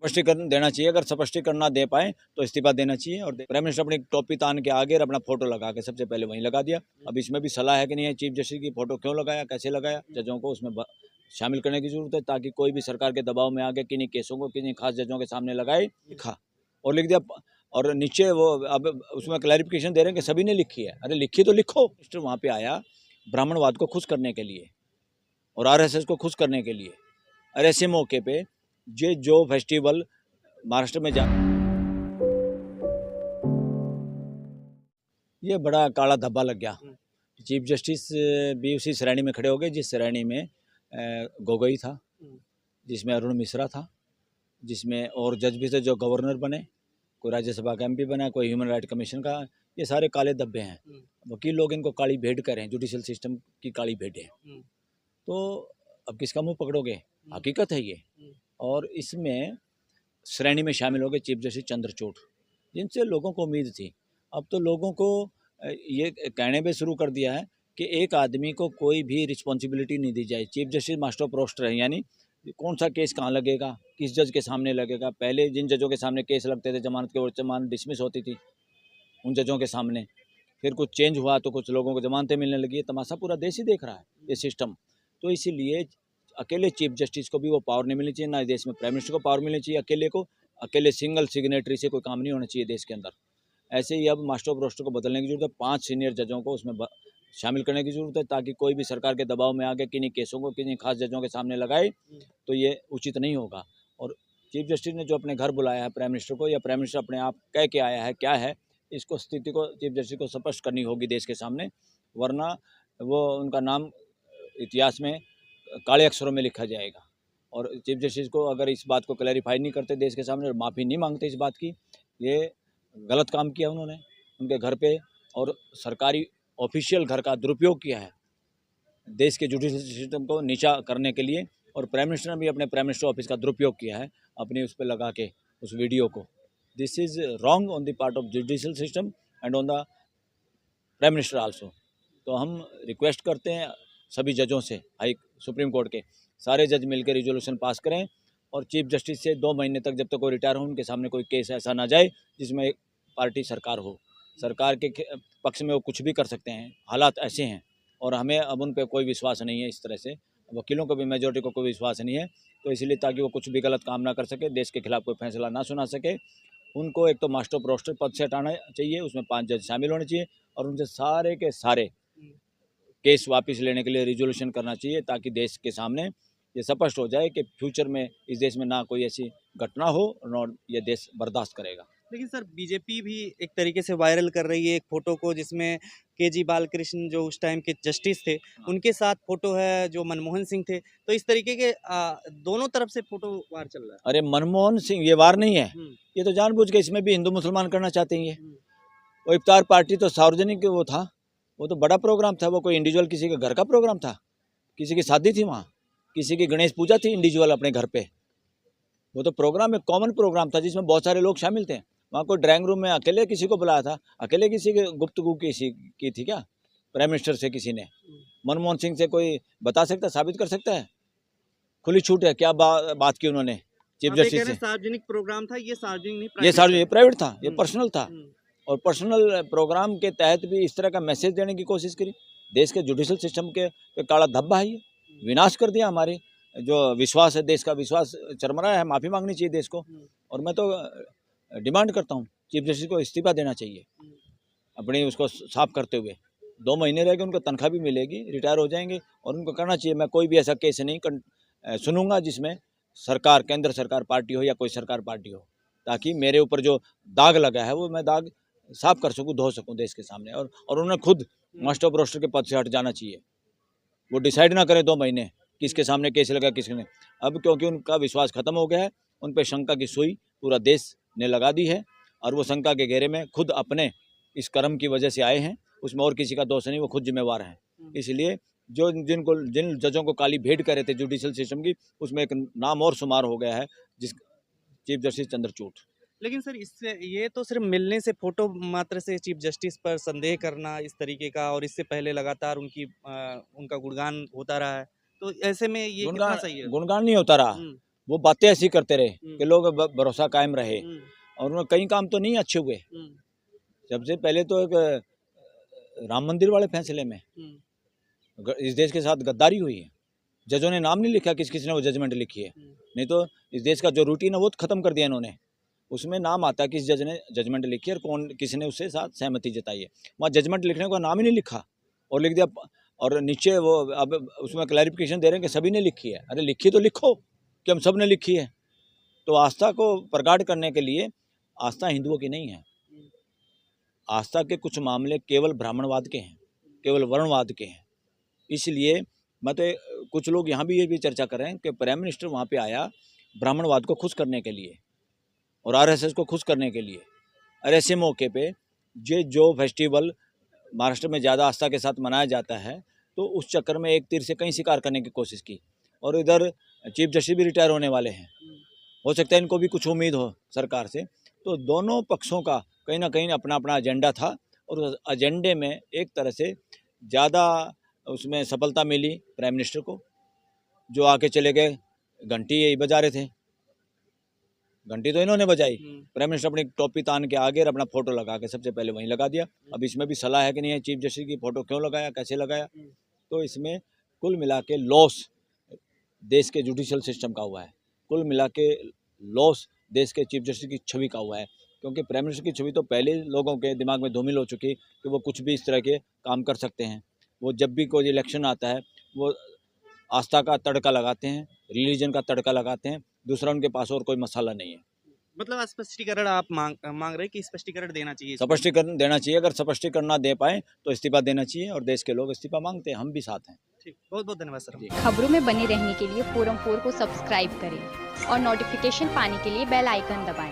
स्पष्टीकरण देना चाहिए। अगर स्पष्टीकरण ना दे पाए तो इस्तीफा देना चाहिए। और प्राइम मिनिस्टर अपनी टोपी तान के आगे और अपना फोटो लगा के सबसे पहले वहीं लगा दिया। अब इसमें भी सलाह है कि नहीं है, चीफ जस्टिस की फोटो क्यों लगाया, कैसे लगाया, जजों को उसमें शामिल करने की जरूरत है, ताकि कोई भी सरकार के दबाव में आके किन्हीं केसों को किन्हीं खास जजों के सामने लगाए। लिखा और लिख दिया, और नीचे वो अब उसमें क्लैरिफिकेशन दे रहे हैं कि सभी ने लिखी है। अरे लिखी तो लिखो। मिनिस्टर वहाँ पे आया ब्राह्मणवाद को खुश करने के लिए और आरएसएस को खुश करने के लिए। और ऐसे मौके पे जो फेस्टिवल महाराष्ट्र में ये बड़ा काला धब्बा लग गया। चीफ जस्टिस भी उसी श्रेणी में खड़े हो गए जिस श्रेणी में गोगोई था, जिसमें अरुण मिश्रा था, जिसमें और जज भी थे जो गवर्नर बने, कोई राज्यसभा का एमपी बना, कोई ह्यूमन राइट कमीशन का। ये सारे काले धब्बे हैं। वकील लोग इनको काली भेड़ कह रहे हैं, जुडिशल सिस्टम की काली भेड़ है। तो अब किसका मुंह पकड़ोगे? हकीकत है ये। और इसमें श्रेणी में शामिल हो गए चीफ जस्टिस चंद्रचूड़, जिनसे लोगों को उम्मीद थी। अब तो लोगों को ये कहने भी शुरू कर दिया है कि एक आदमी को कोई भी रिस्पॉन्सिबिलिटी नहीं दी जाए। Chief justice master of roster है, यानी कौन सा केस कहाँ लगेगा, किस जज के सामने लगेगा। पहले जिन जजों के सामने केस लगते थे जमानत के, वो जमानत डिसमिस होती थी उन जजों के सामने। फिर कुछ चेंज हुआ तो कुछ लोगों को जमानतें मिलने लगी। तमाशा पूरा देश ही देख रहा है ये सिस्टम। तो इसीलिए अकेले चीफ जस्टिस को भी वो पावर नहीं मिलनी चाहिए, ना देश में प्राइम मिनिस्टर को पावर मिलनी चाहिए। अकेले सिंगल सिग्नेटरी से कोई काम नहीं होना चाहिए देश के अंदर। ऐसे ही अब मास्टर ऑफ रोस्टर को बदलने की जरूरत है। 5 सीनियर जजों को उसमें शामिल करने की जरूरत है, ताकि कोई भी सरकार के दबाव में आके किन्हीं केसों को किन्हीं खास जजों के सामने लगाए तो ये उचित नहीं होगा। और चीफ जस्टिस ने जो अपने घर बुलाया है प्राइम मिनिस्टर को, या प्राइम मिनिस्टर अपने आप कह के आया है, क्या है, इसको स्थिति को चीफ जस्टिस को स्पष्ट करनी होगी देश के सामने, वरना वो उनका नाम इतिहास में काले अक्षरों में लिखा जाएगा। और चीफ जस्टिस को अगर इस बात को क्लैरिफाई नहीं करते देश के सामने और माफ़ी नहीं मांगते इस बात की, ये गलत काम किया उन्होंने उनके घर पे, और सरकारी ऑफिशियल घर का दुरुपयोग किया है देश के जुडिशल सिस्टम को नीचा करने के लिए। और प्राइम मिनिस्टर ने भी अपने प्राइम मिनिस्टर ऑफिस का दुरुपयोग किया है अपनी उस पर लगा के उस वीडियो को। This is wrong on the part of judicial system and on the prime minister also. तो हम रिक्वेस्ट करते हैं सभी जजों से, सुप्रीम कोर्ट के सारे जज मिलकर रिजोल्यूशन पास करें, और चीफ जस्टिस से 2 महीने तक, जब तक वो रिटायर हो, उनके सामने कोई केस ऐसा ना जाए जिसमें एक पार्टी सरकार हो। सरकार के पक्ष में वो कुछ भी कर सकते हैं, हालात ऐसे हैं। और हमें अब उन पर कोई विश्वास नहीं है। इस तरह से वकीलों को भी, मेजोरिटी को कोई विश्वास नहीं है। तो इसलिए ताकि वो कुछ भी गलत काम ना कर सके, देश के खिलाफ कोई फैसला ना सुना सके, उनको एक तो मास्टर ऑफ रोस्टर पद से हटाना चाहिए, उसमें 5 जज शामिल होने चाहिए, और उनसे सारे के सारे केस वापस लेने के लिए रिजोल्यूशन करना चाहिए, ताकि देश के सामने ये स्पष्ट हो जाए कि फ्यूचर में इस देश में ना कोई ऐसी घटना हो और ये देश बर्दाश्त करेगा। लेकिन सर बीजेपी भी एक तरीके से वायरल कर रही है एक फोटो को, जिसमें केजी बालकृष्ण जो उस टाइम के जस्टिस थे उनके साथ फोटो है, जो मनमोहन सिंह थे। तो इस तरीके के दोनों तरफ से फोटो वार चल रहा है। अरे मनमोहन सिंह ये वार नहीं है, ये तो जानबूझ के इसमें भी हिंदू मुसलमान करना चाहते हैं। वो इफ्तार पार्टी तो सार्वजनिक वो था, वो तो बड़ा प्रोग्राम था, वो कोई इंडिविजुअल किसी के घर का प्रोग्राम था, किसी की शादी थी वहाँ, किसी की गणेश पूजा थी इंडिविजुअल अपने घर पे। वो तो प्रोग्राम एक कॉमन प्रोग्राम था जिसमें बहुत सारे लोग शामिल थे। वहाँ कोई ड्राइंग रूम में अकेले किसी को बुलाया था, अकेले किसी के गुफ्तगू की थी क्या प्राइम मिनिस्टर से किसी ने? मनमोहन सिंह से कोई बता सकता है, साबित कर सकता है? खुली छूट है, क्या बात की उन्होंने चीफ जस्टिस से? सार्वजनिक प्रोग्राम था ये, सार्वजनिक नहीं, ये सार्वजनिक, प्राइवेट था, ये पर्सनल था। और पर्सनल प्रोग्राम के तहत भी इस तरह का मैसेज देने की कोशिश करी। देश के जुडिशल सिस्टम के काला धब्बा है ये, विनाश कर दिया हमारे जो विश्वास है, देश का विश्वास चरमराया है। माफ़ी मांगनी चाहिए देश को। और मैं तो डिमांड करता हूँ चीफ जस्टिस को इस्तीफा देना चाहिए अपनी उसको साफ करते हुए। 2 महीने रहेंगे, उनको तनख्वाह भी मिलेगी, रिटायर हो जाएंगे, और उनको करना चाहिए। मैं कोई भी ऐसा केस नहीं सुनूंगा जिसमें सरकार, केंद्र सरकार पार्टी हो या कोई सरकार पार्टी हो, ताकि मेरे ऊपर जो दाग लगा है वो मैं दाग साफ कर सकूं, धो सकूं देश के सामने। और उन्हें खुद मास्टर ऑफ रोस्टर के पद से हट जाना चाहिए। वो डिसाइड ना करें 2 महीने किसके सामने केस लगा किसके नहीं। अब क्योंकि उनका विश्वास खत्म हो गया है, उन पर शंका की सुई पूरा देश ने लगा दी है, और वो शंका के घेरे में खुद अपने इस कर्म की वजह से आए हैं, उसमें और किसी का दोष नहीं, वो खुद जिम्मेवार हैं। इसलिए जिन जजों को काली भेंट कर रहे थे जुडिशल सिस्टम की, उसमें एक नाम और शुमार हो गया है, जिस चीफ जस्टिस चंद्रचूड़। लेकिन सर इससे ये तो सिर्फ मिलने से, फोटो मात्र से चीफ जस्टिस पर संदेह करना इस तरीके का, और इससे पहले लगातार उनका गुणगान होता रहा है, तो ऐसे में ये कितना सही है? गुणगान नहीं होता रहा, वो बातें ऐसी करते रहे कि लोग भरोसा कायम रहे, और उन्होंने कई काम तो नहीं अच्छे हुए। सबसे पहले तो एक राम मंदिर वाले फैसले में इस देश के साथ गद्दारी हुई है। जजों ने नाम नहीं लिखा किस किस ने वो जजमेंट लिखी है, नहीं तो इस देश का जो रूटीन है वो तो खत्म कर दिया इन्होंने। उसमें नाम आता है किस जज ने जजमेंट लिखी है और कौन किसने उससे साथ सहमति जताई है। वहाँ जजमेंट लिखने का नाम ही नहीं लिखा और लिख दिया, और नीचे वो अब उसमें क्लैरिफिकेशन दे रहे हैं कि सभी ने लिखी है। अरे लिखी तो लिखो कि हम सब ने लिखी है। तो आस्था को प्रगाढ़ करने के लिए, आस्था हिंदुओं की नहीं है, आस्था के कुछ मामले केवल ब्राह्मणवाद के हैं, केवल वर्णवाद के हैं। इसलिए मैं तो कुछ लोग यहाँ भी ये भी चर्चा कर रहे हैं कि प्राइम मिनिस्टर वहाँ पे आया ब्राह्मणवाद को खुश करने के लिए और आरएसएस को खुश करने के लिए। और ऐसे मौके पे जो फेस्टिवल महाराष्ट्र में ज़्यादा आस्था के साथ मनाया जाता है, तो उस चक्कर में एक तीर से कई शिकार करने की कोशिश की। और इधर चीफ जस्टिस भी रिटायर होने वाले हैं, हो सकता है इनको भी कुछ उम्मीद हो सरकार से। तो दोनों पक्षों का कहीं ना कहीं अपना अपना एजेंडा था, और उस एजेंडे में एक तरह से ज़्यादा उसमें सफलता मिली प्राइम मिनिस्टर को, जो आके चले गए। घंटी यही बजा रहे थे, घंटी तो इन्होंने बजाई। प्राइम मिनिस्टर अपनी टोपी तान के आगे और अपना फोटो लगा के सबसे पहले वहीं लगा दिया। अब इसमें भी सलाह है कि नहीं है चीफ जस्टिस की फोटो क्यों लगाया, कैसे लगाया। तो इसमें कुल मिला के लॉस देश के जुडिशियल सिस्टम का हुआ है, कुल मिला के लॉस देश के चीफ जस्टिस की छवि का हुआ है। क्योंकि प्राइम मिनिस्टर की छवि तो पहले लोगों के दिमाग में धूमिल हो चुकी कि वो कुछ भी इस तरह के काम कर सकते हैं। वो जब भी कोई इलेक्शन आता है वो आस्था का तड़का लगाते हैं, रिलीजन का तड़का लगाते हैं, दूसरा उनके पास और कोई मसाला नहीं है। मतलब स्पष्टीकरण आप मांग रहे हैं कि स्पष्टीकरण देना चाहिए, स्पष्टीकरण देना चाहिए। अगर स्पष्टीकरण ना दे पाए तो इस्तीफा देना चाहिए, और देश के लोग इस्तीफा मांगते हैं, हम भी साथ हैं। ठीक, बहुत बहुत धन्यवाद सर। खबरों में बने रहने के लिए फोरम 4 को सब्सक्राइब करें और नोटिफिकेशन पाने के लिए बेल आइकन दबाएं।